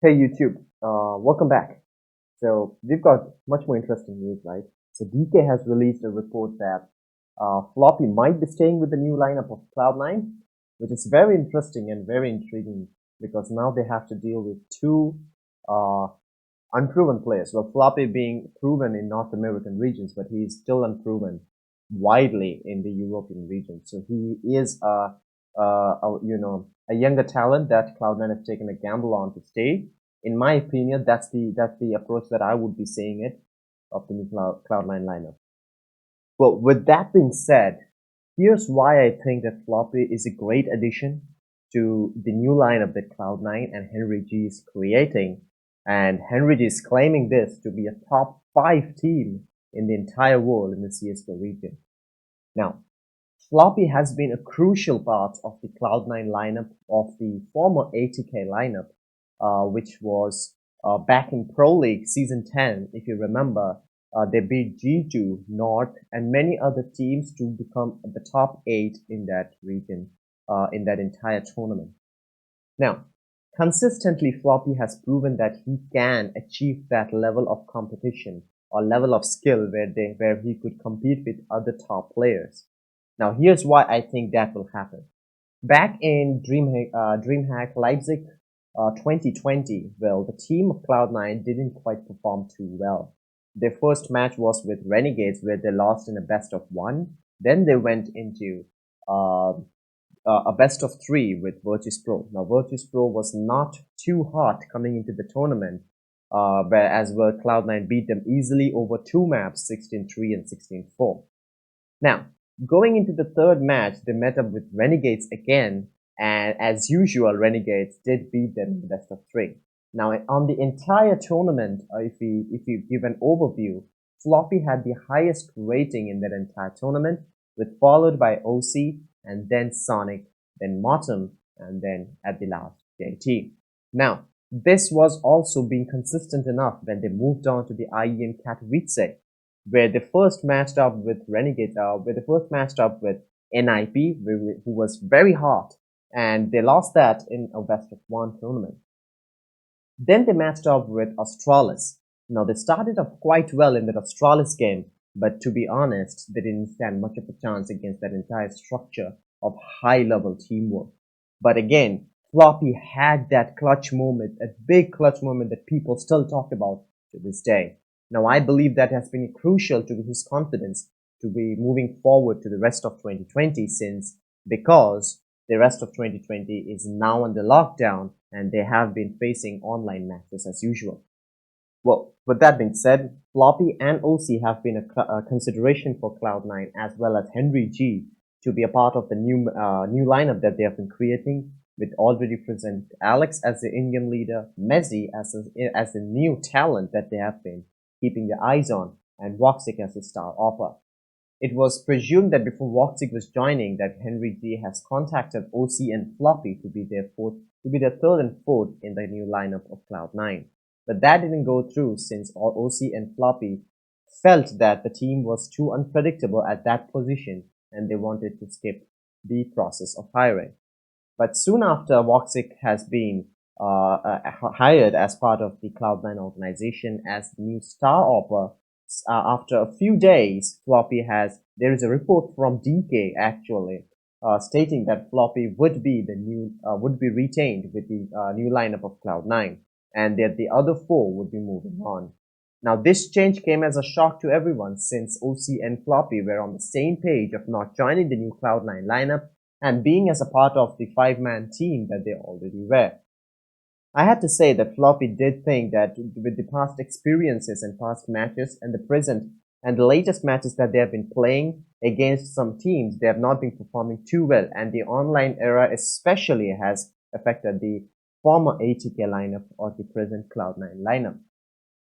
Hey YouTube, welcome back. So we've got much more interesting news, right? So DK has released a report that Floppy might be staying with the new lineup of Cloud9, which is very interesting and very intriguing because now they have to deal with two uh, unproven players. Well, Floppy being proven in North American regions, but he is still unproven widely in the European region. So he is a younger talent that Cloud9 has taken a gamble on to stay. In my opinion, that's the approach that I would be saying it of the new Cloud9 lineup. Well, with that being said, here's why I think that Floppy is a great addition to the new lineup that Cloud9 and HenryG is creating. And HenryG is claiming this to be a top 5 team in the entire world in the CSGO region. Now, Floppy has been a crucial part of the Cloud9 lineup of the former ATK lineup, which was back in Pro League Season 10, if you remember. They beat G2, North, and many other teams to become the top 8 in that region, in that entire tournament. Now, consistently, Floppy has proven that he can achieve that level of competition or level of skill where he could compete with other top players. Now, here's why I think that will happen. Back in DreamHack Leipzig 2020, well, the team of Cloud9 didn't quite perform too well. Their first match was with Renegades, where they lost in a best of one. Then they went into uh, a best of three with Virtus Pro. Now, Virtus Pro was not too hot coming into the tournament, whereas Cloud9 beat them easily over two maps, 16-3 and 16-4. Now, going into the third match, they met up with Renegades again, and as usual, Renegades did beat them in the best of three. Now, on the entire tournament, if you give an overview, Floppy had the highest rating in that entire tournament, with followed by OC, and then Sonic, then Motum, and then at the last, JT. Now, this was also being consistent enough when they moved on to the IEM Katowice, where they first matched up with where they first matched up with NIP, who was very hot, and they lost that in a best of one tournament. Then they matched up with Australis. Now they started off quite well in that Australis game, but to be honest, they didn't stand much of a chance against that entire structure of high level teamwork. But again, Floppy had that clutch moment, a big clutch moment that people still talk about to this day. Now I believe that has been crucial to his confidence to be moving forward to the rest of 2020 because the rest of 2020 is now under lockdown and they have been facing online matches as usual. Well, with that being said, Floppy and OC have been a consideration for Cloud9 as well as HenryG to be a part of the new lineup that they have been creating, with already present Alex as the Indian leader, Mezii as the new talent that they have been keeping their eyes on, and Woxic as the star offer. It was presumed that before Woxic was joining that HenryG has contacted OC and Floppy to be their third and fourth in the new lineup of Cloud9. But that didn't go through since OC and Floppy felt that the team was too unpredictable at that position and they wanted to skip the process of hiring. But soon after, Woxic has been hired as part of the Cloud9 organization as the new star offer. After a few days, there is a report from DK actually, stating that Floppy would be retained with the new lineup of Cloud9 and that the other four would be moving on. Now, this change came as a shock to everyone since OC and Floppy were on the same page of not joining the new Cloud9 lineup and being as a part of the five-man team that they already were. I had to say that Floppy did think that with the past experiences and past matches and the present and the latest matches that they have been playing against some teams, they have not been performing too well, and the online era especially has affected the former ATK lineup or the present Cloud9 lineup.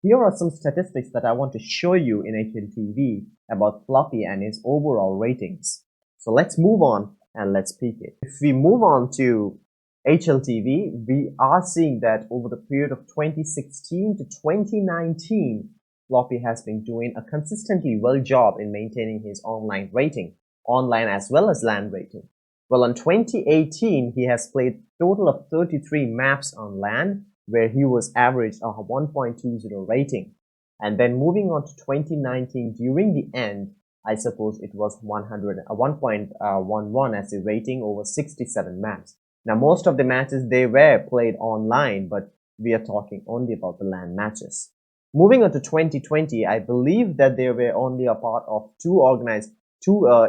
Here are some statistics that I want to show you in HLTV about Floppy and his overall ratings. So let's move on and let's peek it. If we move on to HLTV, we are seeing that over the period of 2016 to 2019, Floppy has been doing a consistently well job in maintaining his online rating, online as well as LAN rating. Well, in 2018, he has played a total of 33 maps on LAN where he was averaged a 1.20 rating. And then moving on to 2019, during the end, I suppose it was 1.11 as a rating over 67 matches. Now, most of the matches, they were played online, but we are talking only about the LAN matches. Moving on to 2020, I believe that they were only a part of two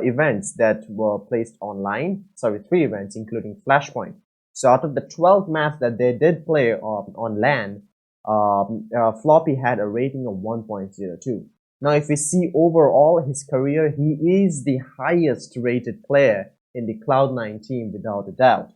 events that were placed online. Sorry, 3 events, including Flashpoint. So out of the 12 maps that they did play on LAN, Floppy had a rating of 1.02. Now, if we see overall his career, he is the highest rated player in the Cloud9 team without a doubt.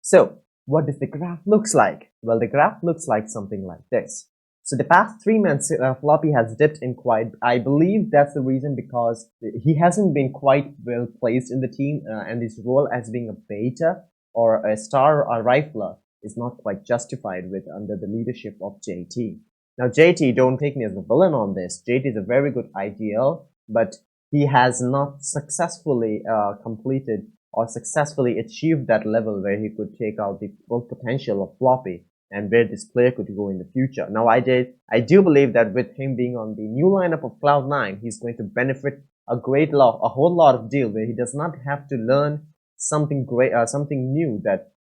So, what does the graph looks like? Well, the graph looks like something like this. So the past 3 months, Floppy has dipped in quite. I believe that's the reason because he hasn't been quite well placed in the team, and his role as being a beta or a star or a rifler is not quite justified with under the leadership of JT. Now, JT, don't take me as a villain on this. JT is a very good IDL, but he has not successfily completed or successfully achieved that level where he could take out the full potential of Floppy and where this player could go in the future. Now, I do believe that with him being on the new lineup of Cloud9, he's going to benefit a whole lot of deal where he does not have to learn something great, something new that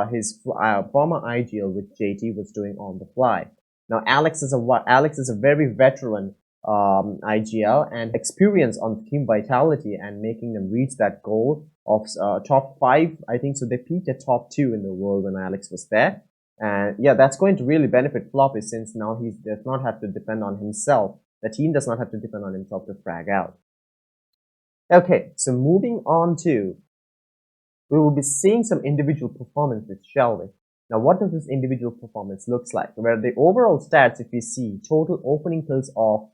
his former IGL with JT was doing on the fly. Now, Alex is a very veteran IGL and experience on team vitality and making them reach that goal of top 5. I think so. They peaked at top 2 in the world when Alex was there. And yeah, that's going to really benefit Floppy since now he does not have to depend on himself. The team does not have to depend on himself to frag out. Okay, so moving on to, we will be seeing some individual performances, shall we? Now, what does this individual performance looks like? Where the overall stats, if you see, total opening kills of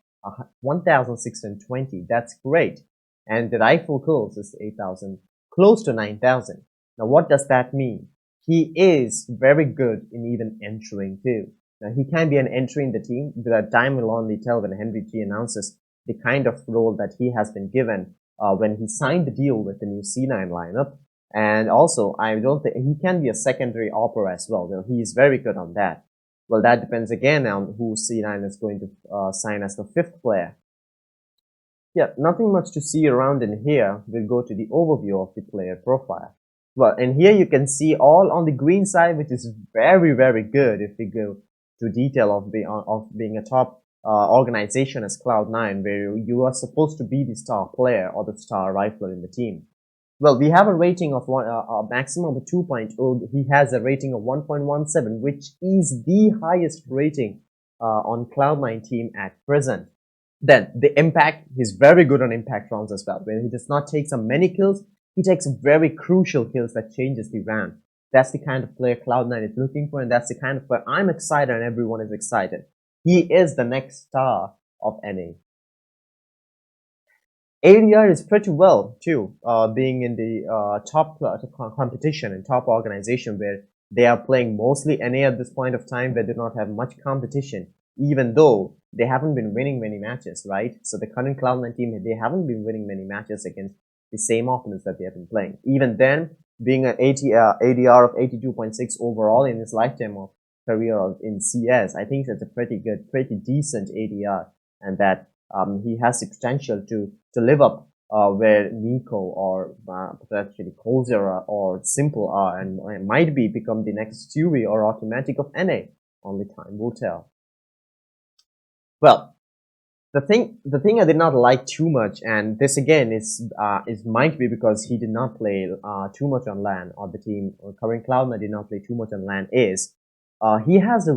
1,620, that's great. And the rifle kills is 8,000, close to 9,000. Now, what does that mean? He is very good in even entering too. Now, he can be an entry in the team, but time will only tell when HenryG announces the kind of role that he has been given when he signed the deal with the new C9 lineup. And also, I don't think he can be a secondary opera as well. Well, he is very good on that. Well, that depends again on who C9 is going to sign as the 5th player. Yeah, nothing much to see around in here. We'll go to the overview of the player profile. Well, and here you can see all on the green side, which is very, very good if we go to detail of being a top organization as Cloud9, where you are supposed to be the star player or the star rifler in the team. Well, we have a rating of a maximum of 2.0. He has a rating of 1.17, which is the highest rating on Cloud9 team at present. Then the impact, he's very good on impact rounds as well. When he does not take some many kills, he takes very crucial kills that changes the round. That's the kind of player Cloud9 is looking for, and that's the kind of player I'm excited and everyone is excited. He is the next star of NA. ADR is pretty well too, being in the top competition and top organization where they are playing mostly NA at this point of time, where they do not have much competition, even though they haven't been winning many matches, right? So the current Cloud9 team, they haven't been winning many matches against the same opponents that they have been playing. Even then, being an ADR of 82.6 overall in his lifetime of career in CS, I think that's a pretty good, pretty decent ADR, and that he has the potential to live up where Nico or potentially Coldzera or Simple are, and might become the next Stewie or Automatic of NA. Only time will tell. Well, the thing I did not like too much, and this again is might be because he did not play too much on LAN, or the team or current Cloud9 did not play too much on LAN, is he has a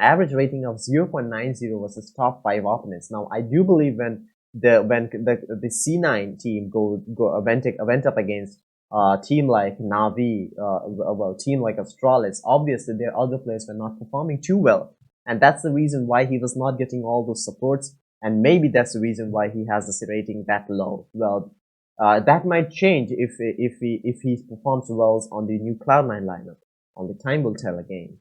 average rating of 0.90 versus top 5 opponents. Now, I do believe when the C9 team went up against team like Navi, team like Astralis, obviously their other players were not performing too well, and that's the reason why he was not getting all those supports, and maybe that's the reason why he has this rating that low. Well, that might change if he performs well on the new Cloud9 lineup. Only time will tell again.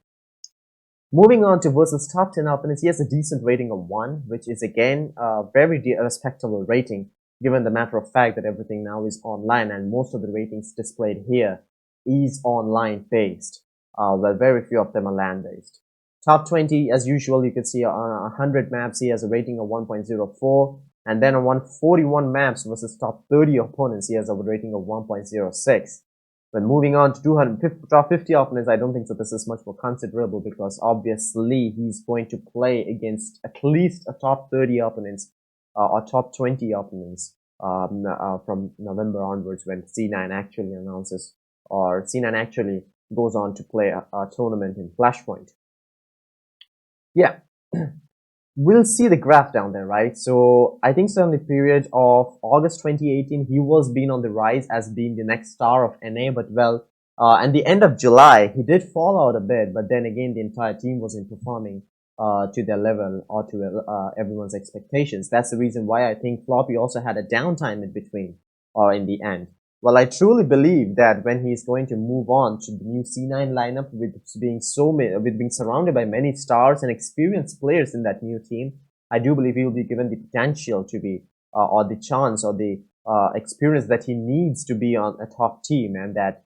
Moving on to versus top 10 opponents, he has a decent rating of 1, which is again a very respectable rating, given the matter of fact that everything now is online and most of the ratings displayed here is online based. well, very few of them are land-based. Top 20, as usual, you can see on 100 maps, he has a rating of 1.04. And then on 141 maps versus top 30 opponents, he has a rating of 1.06. When moving on to 250, top 50 opponents, I don't think so this is much more considerable because obviously he's going to play against at least a top 30 opponents or top 20 opponents from November onwards when C9 actually announces or C9 actually goes on to play a tournament in Flashpoint. Yeah. We'll see the graph down there, right? So I think so in the period of August 2018, he was being on the rise as being the next star of NA, but well, and the end of July, he did fall out a bit, but then again, the entire team wasn't performing to their level or to everyone's expectations. That's the reason why I think Floppy also had a downtime in between or in the end. Well, I truly believe that when he's going to move on to the new C9 lineup with being surrounded by many stars and experienced players in that new team, I do believe he will be given the potential to be, or the chance or the experience that he needs to be on a top team, and that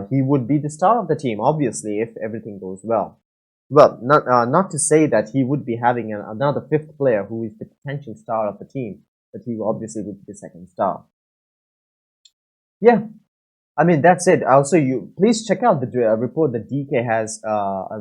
he would be the star of the team, obviously, if everything goes well. Well, not to say that he would be having another fifth player who is the potential star of the team, but he obviously would be the second star. Yeah, I mean, that's it. Also, you please check out the report that DK has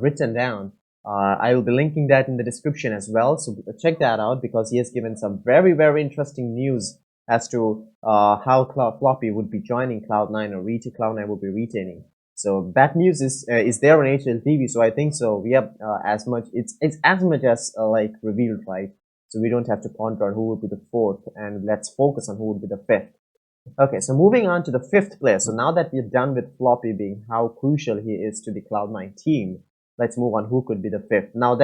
written down. I will be linking that in the description as well. So check that out because he has given some very, very interesting news as to how Floppy would be joining Cloud9 or Cloud9 will be retaining. So that news is there on HLTV. So I think so. We have as much. It's as much as like revealed, right? So we don't have to ponder on who will be the fourth, and let's focus on who will be the fifth. Okay, so moving on to the fifth player. So now that we're done with Floppy being how crucial he is to the Cloud9 team, let's move on who could be the fifth. Now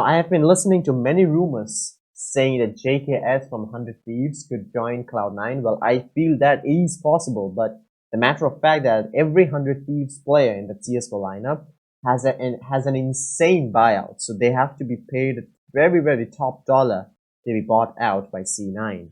I have been listening to many rumors saying that JKS from 100 Thieves could join Cloud9. Well, I feel that is possible, but the matter of fact that every 100 Thieves player in the CSGO lineup has an insane buyout. So they have to be paid very, very top dollar to be bought out by C9.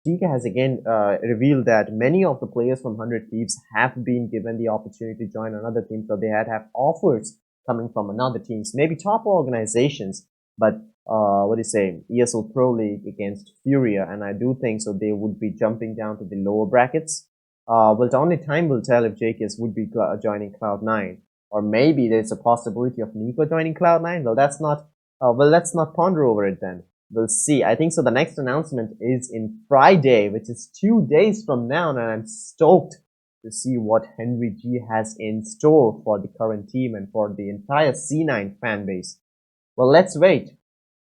DK has again revealed that many of the players from 100 Thieves have been given the opportunity to join another team, so they have offers coming from another teams, maybe top organizations, but what do you say, ESL Pro League against Furia, and I do think so they would be jumping down to the lower brackets. Well, only time will tell if JKS would be joining Cloud9, or maybe there's a possibility of Nico joining Cloud9. Well, that's not. Well, let's not ponder over it then. We'll see. I think so. The next announcement is in Friday, which is 2 days from now, and I'm stoked to see what HenryG has in store for the current team and for the entire C9 fan base. Well, let's wait.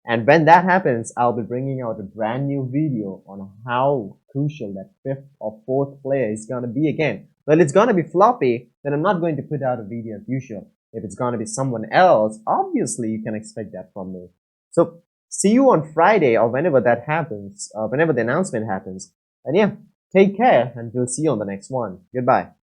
And when that happens, I'll be bringing out a brand new video on how crucial that fifth or fourth player is going to be again. Well, it's going to be Floppy, then I'm not going to put out a video as usual. If it's going to be someone else, obviously you can expect that from me. So, see you on Friday or whenever that happens, whenever the announcement happens. And yeah, take care and we'll see you on the next one. Goodbye.